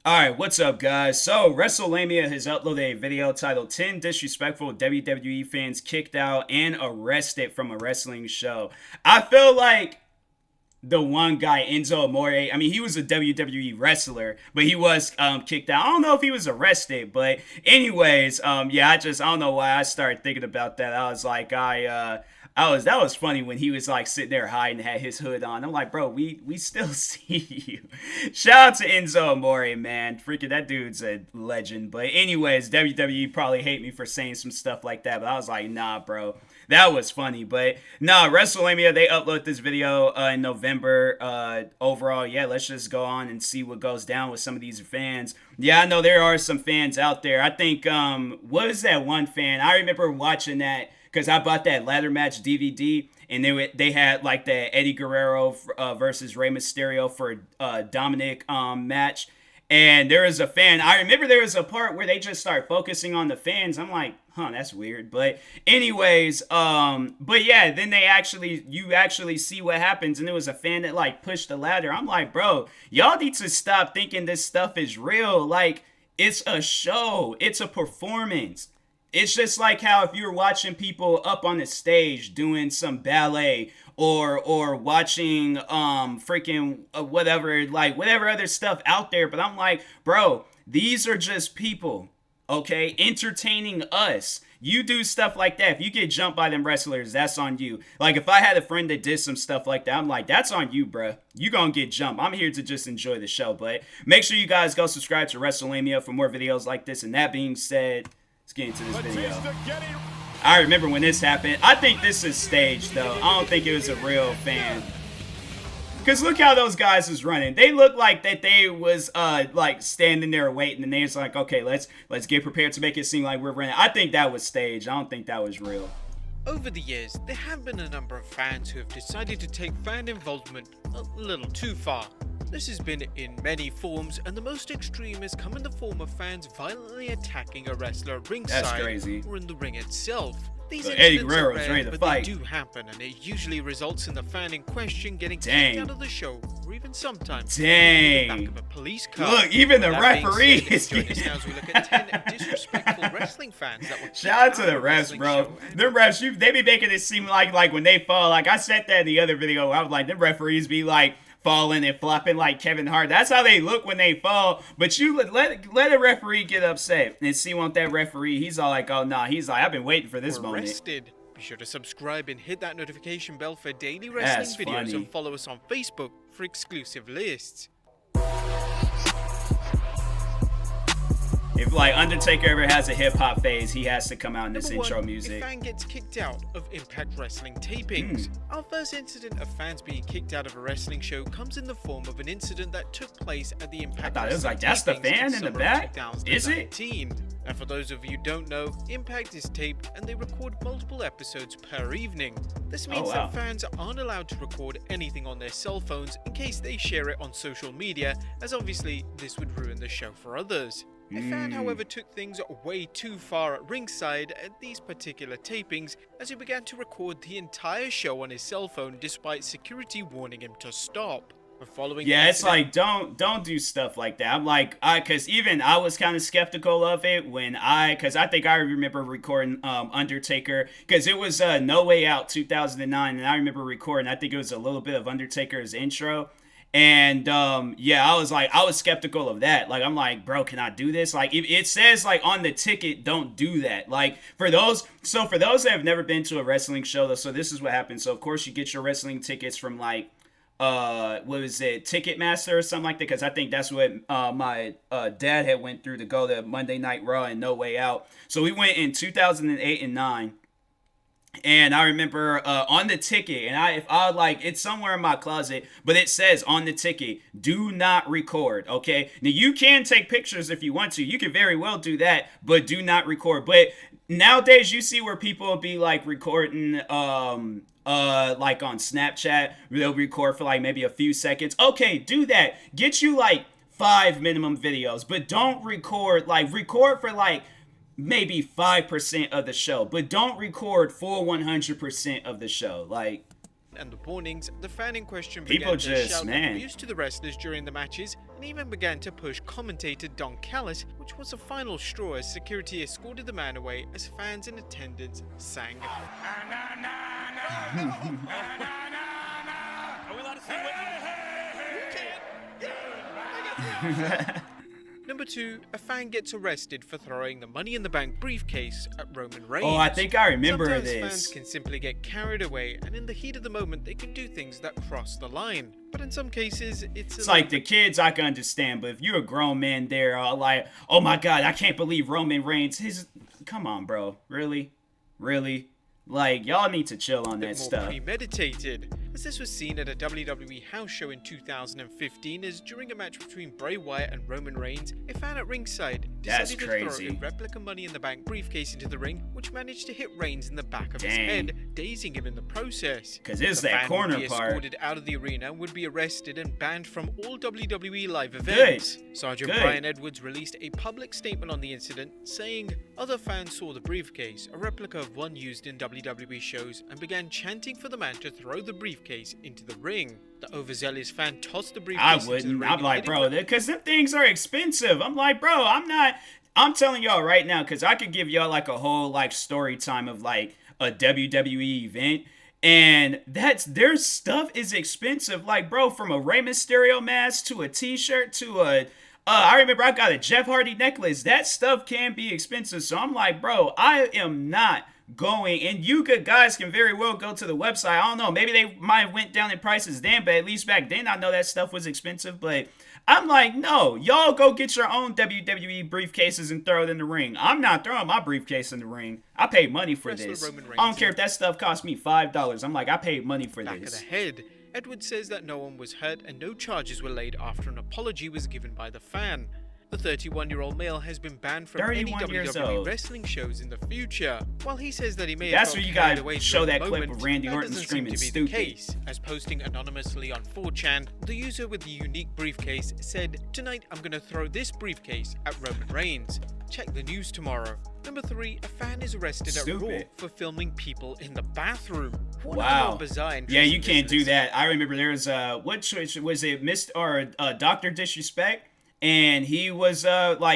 Alright, what's up, guys? So, WrestleMania has uploaded a video titled 10 Disrespectful WWE Fans Kicked Out and Arrested from a Wrestling Show. I feel like the one guy, Enzo Amore, I mean, he was a WWE wrestler, but he was kicked out. I don't know if he was arrested, but anyways, yeah, I don't know why I started thinking about that. I was like, that was funny when he was like sitting there hiding, had his hood on. I'm like, bro, we still see you. Shout out to Enzo Amore, man. Freaking that dude's a legend. But anyways, WWE probably hate me for saying some stuff like that, but I was like, nah, bro. That was funny, but nah, WrestleMania, they upload this video in November. Overall, yeah, let's just go on and see what goes down with some of these fans. Yeah, I know there are some fans out there. I think, what is that one fan? I remember watching that because I bought that ladder match DVD, and they had like the Eddie Guerrero versus Rey Mysterio for Dominic match. And there was a fan. I remember there was a part where they just start focusing on the fans. I'm like, huh, that's weird. But anyways, but yeah, then you actually see what happens, and it was a fan that like pushed the ladder. I'm like, bro, y'all need to stop thinking this stuff is real. Like, it's a show. It's a performance. It's just like how if you're watching people up on the stage doing some ballet or watching freaking whatever other stuff out there, but I'm like, bro, these are just people, okay, entertaining us. You do stuff like that. If you get jumped by them wrestlers, that's on you. Like, if I had a friend that did some stuff like that, I'm like, that's on you, bruh. You gonna get jumped. I'm here to just enjoy the show. But make sure you guys go subscribe to WrestleMania for more videos like this. And that being said, let's get into this video. I remember when this happened. I think this is staged, though. I don't think it was a real fan. Because look how those guys was running. They looked like that they was like standing there waiting, and they was like, okay, let's get prepared to make it seem like we're running. I think that was staged. I don't think that was real. Over the years, there have been a number of fans who have decided to take fan involvement a little too far. This has been in many forms, and the most extreme has come in the form of fans violently attacking a wrestler ringside or in the ring itself. These Eddie incidents are Guerrero's rare, ready to but fight. they do happen, and it usually results in the fan in question getting Dang. kicked out of the show, or even sometimes Dang. in the back of a police car. Look, even the That referee being is said, join us now as we look at 10 disrespectful wrestling fans that were kicked Shout out to of the a refs, wrestling bro. show. The refs, they be making it seem like when they fall, like I said that in the other video, I was like, the referees be like falling and flopping like Kevin Hart. That's how they look when they fall. But you let a referee get upset and see what that referee, he's all like, oh nah, he's like, I've been waiting for this moment. Arrested. Be sure to subscribe and hit that notification bell for daily That's wrestling videos funny. and follow us on Facebook for exclusive lists. If like Undertaker ever has a hip hop phase, he has to come out in this Number intro one, music. a fan gets kicked out of Impact Wrestling tapings. Our first incident of fans being kicked out of a wrestling show comes in the form of an incident that took place at the Impact I thought it was Wrestling like, that's the tapings fan in the summer of back? Is it? 2019. And for those of you who don't know, Impact is taped and they record multiple episodes per evening. This means wow. that fans aren't allowed to record anything on their cell phones in case they share it on social media, as obviously this would ruin the show for others. A fan, however, took things way too far at ringside at these particular tapings as he began to record the entire show on his cell phone despite security warning him to stop. Following Yeah, it's like, don't do stuff like that. I'm like, because even I was kind of skeptical of it because I think I remember recording Undertaker, because it was No Way Out 2009, and I remember recording, I think it was a little bit of Undertaker's intro. And yeah, I was skeptical of that. Like, I'm like, bro, can I do this? Like, it says like on the ticket, don't do that. Like, for those that have never been to a wrestling show, though, so this is what happens. So of course you get your wrestling tickets from like what was it, Ticketmaster or something like that, because I think that's what my dad had went through to go to Monday Night Raw and No Way Out. So we went in 2008 and 9. And I remember on the ticket, and if I like, it's somewhere in my closet, but it says on the ticket, do not record, okay? Now, you can take pictures if you want to. You can very well do that, but do not record. But nowadays, you see where people will be, like, recording, like, on Snapchat. They'll record for, like, maybe a few seconds. Okay, do that. Get you, like, 5 minimum videos, but don't record for, like, maybe 5% of the show, but don't record full 100% of the show. Like, and the warnings, the fan in question People began to just, shout man. abuse to the wrestlers during the matches, and even began to push commentator Don Callis, which was the final straw as security escorted the man away as fans in attendance sang. Are we allowed to say what? Number 2, a fan gets arrested for throwing the Money in the Bank briefcase at Roman Reigns. Oh, I think I remember Sometimes this. fans can simply get carried away, and in the heat of the moment, they can do things that cross the line. But in some cases, it's like the kids I can understand, but if you're a grown man there, like, oh my God, I can't believe Roman Reigns. Come on, bro, really? Like, y'all need to chill on that more stuff. premeditated, as this was seen at a WWE house show in 2015 as during a match between Bray Wyatt and Roman Reigns, a fan at ringside decided to throw a replica Money in the Bank briefcase into the ring, which managed to hit Reigns in the back of his head, dazing him in the process. Because it's the that fan corner would be part. escorted out of the arena, would be arrested and banned from all WWE live events. Sergeant Brian Edwards released a public statement on the incident, saying, "Other fans saw the briefcase, a replica of one used in WWE shows, and began chanting for the man to throw the briefcase into the ring. The overzealous fan tossed the briefcase into the ring." I'm like, bro, because them things are expensive. I'm like, bro, I'm telling y'all right now, because I could give y'all like a whole like story time of like a WWE event. And their stuff is expensive. Like, bro, from a Rey Mysterio mask to a t-shirt to I remember I got a Jeff Hardy necklace. That stuff can be expensive. So I'm like, bro, I am not going, and you guys can very well go to the website. I don't know, maybe they might have went down in prices then, but at least back then I know that stuff was expensive. But I'm like, no, y'all go get your own WWE briefcases and throw it in the ring. I'm not throwing my briefcase in the ring. I paid money for this. I don't care if that stuff cost me $5. I'm like, I paid money for back this. Of the head. Edwards says that no one was hurt and no charges were laid after an apology was given by the fan. The 31-year-old male has been banned from any WWE wrestling shows in the future. While he says that he may have felt carried away show that moment, clip of Randy Orton screaming stupid. The case, as posting anonymously on 4chan, the user with the unique briefcase said, "Tonight I'm gonna throw this briefcase at Roman Reigns. Check the news tomorrow." Number 3, a fan is arrested at Raw for filming people in the bathroom. Wow. Yeah, you can't do that. I remember there was what was it, Dr. Disrespect? And he was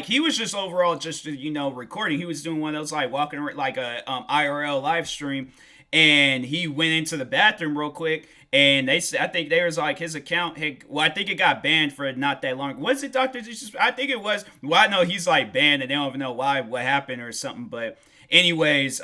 he was just overall just recording. He was doing one of those like walking around like a IRL live stream, and he went into the bathroom real quick. And I think there was like his account I think it got banned for not that long. Was it Dr. Disrespect? I think it was. Well, I know he's like banned and they don't even know what happened or something. But anyways,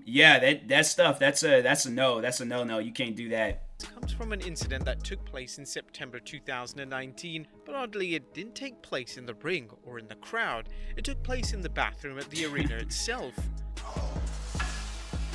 yeah, that stuff that's a no. You can't do that. Comes from an incident that took place in September 2019, but oddly it didn't take place in the ring or in the crowd. It took place in the bathroom at the arena itself.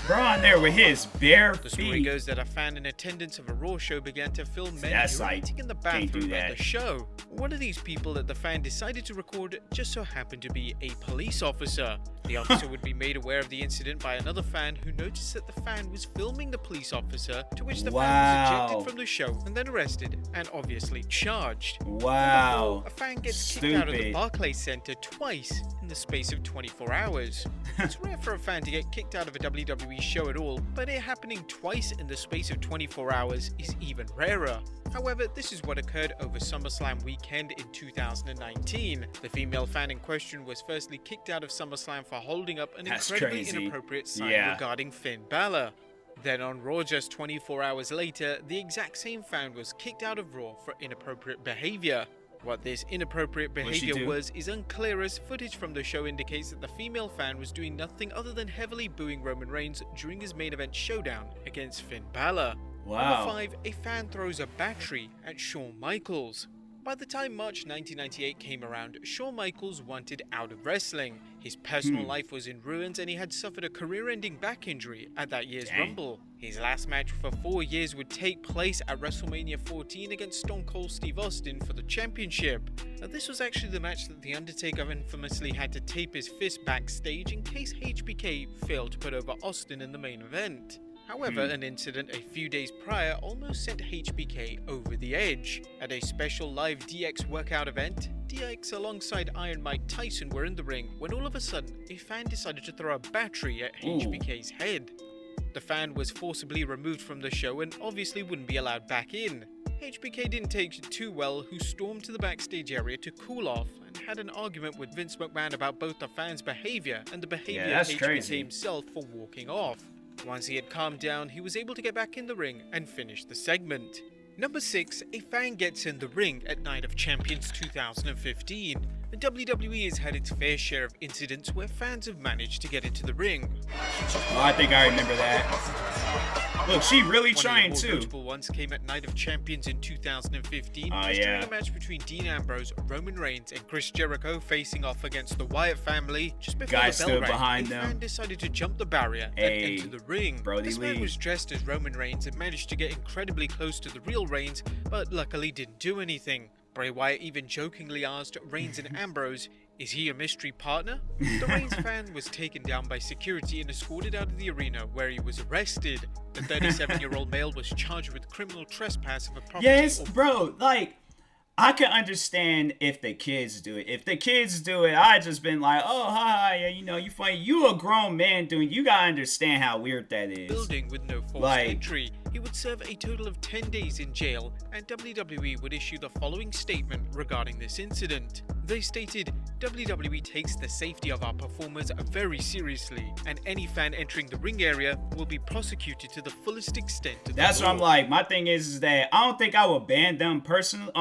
Bro on there with his bare feet. The story goes that a fan in attendance of a Raw show began to film men urinating in the bathroom at the show. One of these people that the fan decided to record just so happened to be a police officer. The officer would be made aware of the incident by another fan who noticed that the fan was filming the police officer, to which the fan was ejected from the show and then arrested and obviously charged. Wow. A fan gets kicked out of the Barclays Center twice in the space of 24 hours. It's rare for a fan to get kicked out of a WWE show at all, but it happening twice in the space of 24 hours is even rarer. However, this is what occurred over SummerSlam weekend in 2019. The female fan in question was firstly kicked out of SummerSlam for holding up an incredibly inappropriate sign regarding Finn Balor. Then on Raw just 24 hours later, the exact same fan was kicked out of Raw for inappropriate behavior. What this inappropriate behavior was is unclear, as footage from the show indicates that the female fan was doing nothing other than heavily booing Roman Reigns during his main event showdown against Finn Balor. Number 5, a fan throws a battery at Shawn Michaels. By the time March 1998 came around, Shawn Michaels wanted out of wrestling. His personal life was in ruins and he had suffered a career-ending back injury at that year's Rumble. His last match for 4 years would take place at WrestleMania 14 against Stone Cold Steve Austin for the championship. Now, this was actually the match that The Undertaker infamously had to tape his fist backstage in case HBK failed to put over Austin in the main event. However, an incident a few days prior almost sent HBK over the edge. At a special live DX workout event, DX alongside Iron Mike Tyson were in the ring when all of a sudden a fan decided to throw a battery at HBK's head. The fan was forcibly removed from the show and obviously wouldn't be allowed back in. HBK didn't take it too well, who stormed to the backstage area to cool off and had an argument with Vince McMahon about both the fans' behavior and the behavior of HBK crazy. himself for walking off. Once he had calmed down, he was able to get back in the ring and finish the segment. Number 6, a fan gets in the ring at Night of Champions 2015. The WWE has had its fair share of incidents where fans have managed to get into the ring. Oh, I think I remember that. Look, she really trying One of the too. more notable ones came at Night of Champions in 2015. Oh, During yeah. a match between Dean Ambrose, Roman Reigns, and Chris Jericho facing off against the Wyatt family. Just before Guy the bell stood rang, behind a them. fan decided to jump the barrier Hey, and enter the ring. Brody This man Lee. was dressed as Roman Reigns and managed to get incredibly close to the real Reigns, but luckily didn't do anything. Bray Wyatt even jokingly asked Reigns and Ambrose, "Is he a mystery partner?" The Reigns fan was taken down by security and escorted out of the arena, where he was arrested. The 37-year-old male was charged with criminal trespass of a property. Yes, bro. Like, I can understand if the kids do it. If the kids do it, I just been like, oh, hi, yeah, you know, you funny. You a grown man doing. You gotta understand how weird that is. Building with no forced entry. He would serve a total of 10 days in jail, and WWE would issue the following statement regarding this incident. They stated, "WWE takes the safety of our performers very seriously, and any fan entering the ring area will be prosecuted to the fullest extent of the That's law." what I'm like. My thing is that I don't think I would ban them personally,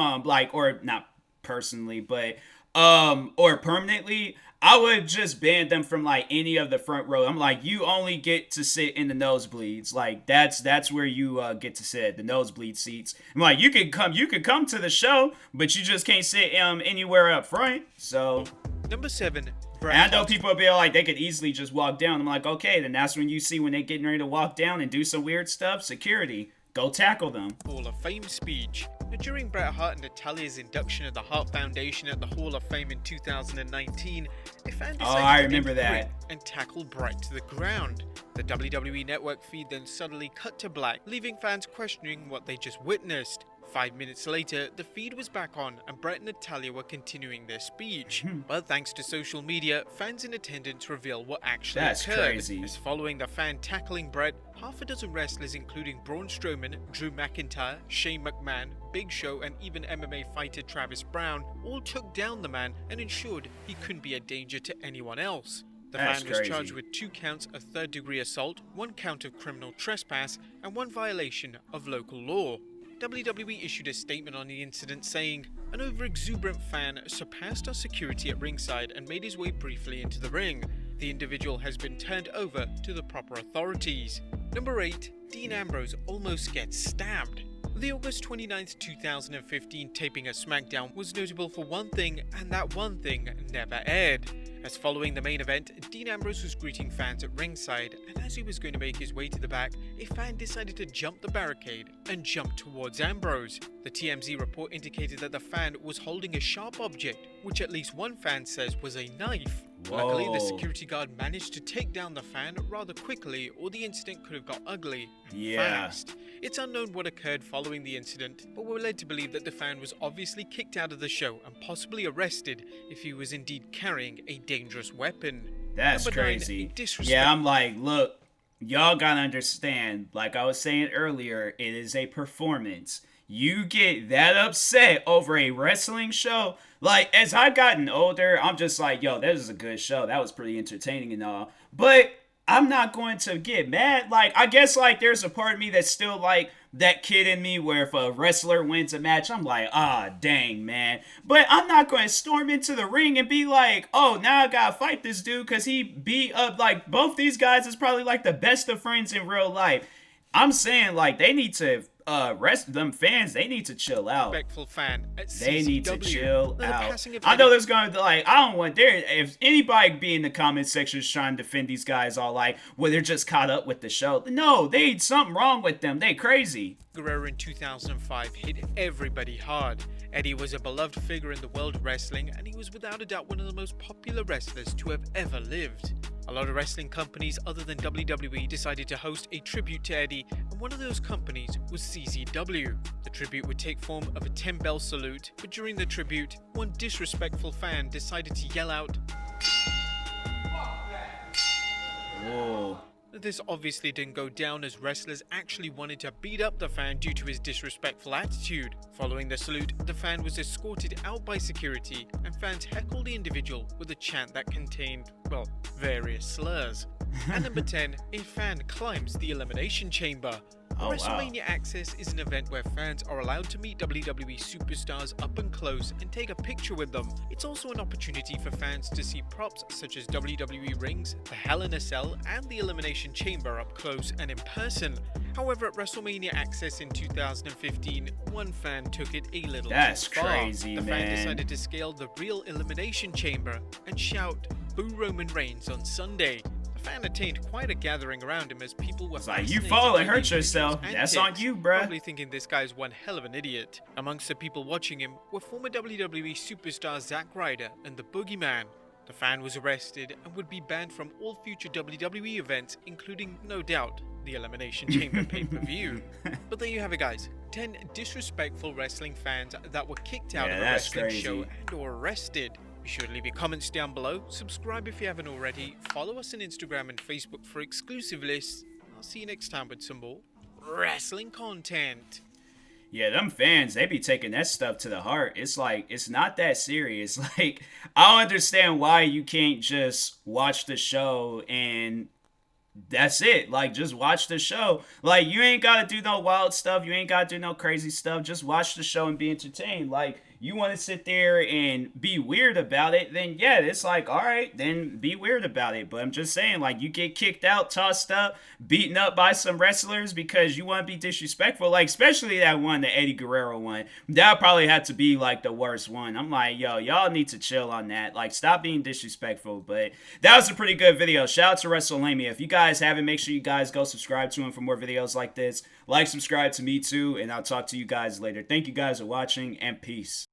or not personally, but or permanently. I would just ban them from like any of the front row. I'm like, you only get to sit in the nosebleeds. Like that's where you get to sit, the nosebleed seats. I'm like, you could come to the show, but you just can't sit anywhere up front. So Number 7. and I know people will be like, they could easily just walk down. I'm like, okay, then that's when you see when they're getting ready to walk down and do some weird stuff. Security, go tackle them. Hall of Fame speech. During Bret Hart and Natalia's induction at the Hart Foundation at the Hall of Fame in 2019, a fan decided I to remember enter the that. ring and tackle Bret to the ground. The WWE Network feed then suddenly cut to black, leaving fans questioning what they just witnessed. 5 minutes later, the feed was back on and Bret and Natalia were continuing their speech. But thanks to social media, fans in attendance reveal what actually That's occurred. crazy. As following the fan tackling Bret, half a dozen wrestlers including Braun Strowman, Drew McIntyre, Shane McMahon, Big Show and even MMA fighter Travis Brown all took down the man and ensured he couldn't be a danger to anyone else. The That's fan was crazy. charged with 2 counts of third-degree assault, 1 count of criminal trespass, and 1 violation of local law. WWE issued a statement on the incident saying, "An over-exuberant fan surpassed our security at ringside and made his way briefly into the ring. The individual has been turned over to the proper authorities." Number 8. Dean Ambrose almost gets stabbed. The August 29th, 2015 taping of SmackDown was notable for one thing, and that one thing never aired. As following the main event, Dean Ambrose was greeting fans at ringside, and as he was going to make his way to the back, a fan decided to jump the barricade and jump towards Ambrose. The TMZ report indicated that the fan was holding a sharp object, which at least one fan says was a knife. Luckily, the Whoa. security guard managed to take down the fan rather quickly, or the incident could have got ugly and Yeah. fast. It's unknown what occurred following the incident, but we're led to believe that the fan was obviously kicked out of the show and possibly arrested if he was indeed carrying a dangerous weapon. That's Number 9, crazy. disrespect. Yeah, I'm like, look, y'all gotta understand. Like I was saying earlier, it is a performance. You get that upset over a wrestling show. Like, as I've gotten older, I'm just like, yo, this is a good show. That was pretty entertaining and all. But I'm not going to get mad. Like, I guess, like, there's a part of me that's still, like, that kid in me where if a wrestler wins a match, I'm like, ah, dang, man. But I'm not going to storm into the ring and be like, oh, now I gotta fight this dude because he beat up, like, both these guys is probably, like, the best of friends in real life. I'm saying, like, they need to, rest them fans, they need to chill out. Respectful fan at They need to CCW. chill The out. passing of I know Eddie- there's going to be like, I don't want there. If anybody be in the comment section trying to defend these guys, all like, well, they're just caught up with the show. No, they something wrong with them. They crazy. Guerrero in 2005 hit everybody hard. Eddie was a beloved figure in the world of wrestling, and he was without a doubt one of the most popular wrestlers to have ever lived. A lot of wrestling companies other than WWE decided to host a tribute to Eddie, and one of those companies was CZW. The tribute would take form of a 10-bell salute, but during the tribute, one disrespectful fan decided to yell out, Whoa. This obviously didn't go down as wrestlers actually wanted to beat up the fan due to his disrespectful attitude. Following the salute, the fan was escorted out by security and fans heckled the individual with a chant that contained, well, various slurs. And number 10, a fan climbs the Elimination Chamber. Oh, WrestleMania wow. Access is an event where fans are allowed to meet WWE superstars up and close and take a picture with them. It's also an opportunity for fans to see props such as WWE rings, the Hell in a Cell, and the Elimination Chamber up close and in person. However, at WrestleMania Access in 2015, one fan took it a little That's too far. crazy, The fan man. decided to scale the real Elimination Chamber and shout, "Boo Roman Reigns" on Sunday. The fan attained quite a gathering around him as people were It's like, you fascinated fall by and the hurt yourself. individual's That's on antics, you, bruh. probably thinking this guy's one hell of an idiot. Amongst the people watching him were former WWE superstar Zack Ryder and the Boogeyman. The fan was arrested and would be banned from all future WWE events, including, no doubt, the Elimination Chamber pay-per-view. But there you have it, guys. 10 disrespectful wrestling fans that were kicked out Yeah, of a that's wrestling crazy. show and or arrested. Be sure to leave your comments down below, subscribe if you haven't already, follow us on Instagram and Facebook for exclusive lists. I'll see you next time with some more wrestling content. Yeah, them fans, they be taking that stuff to the heart. It's like, it's not that serious. Like, I don't understand why you can't just watch the show and that's it. Like, just watch the show. Like, you ain't gotta do no wild stuff. You ain't gotta do no crazy stuff. Just watch the show and be entertained. Like, you want to sit there and be weird about it, then yeah, it's like, all right, then be weird about it. But I'm just saying, like, you get kicked out, tossed up, beaten up by some wrestlers because you want to be disrespectful. Like, especially that one, the Eddie Guerrero one. That probably had to be, like, the worst one. I'm like, yo, y'all need to chill on that. Like, stop being disrespectful. But that was a pretty good video. Shout out to WrestleLamia. If you guys haven't, make sure you guys go subscribe to him for more videos like this. Like, subscribe to me too, and I'll talk to you guys later. Thank you guys for watching, and peace.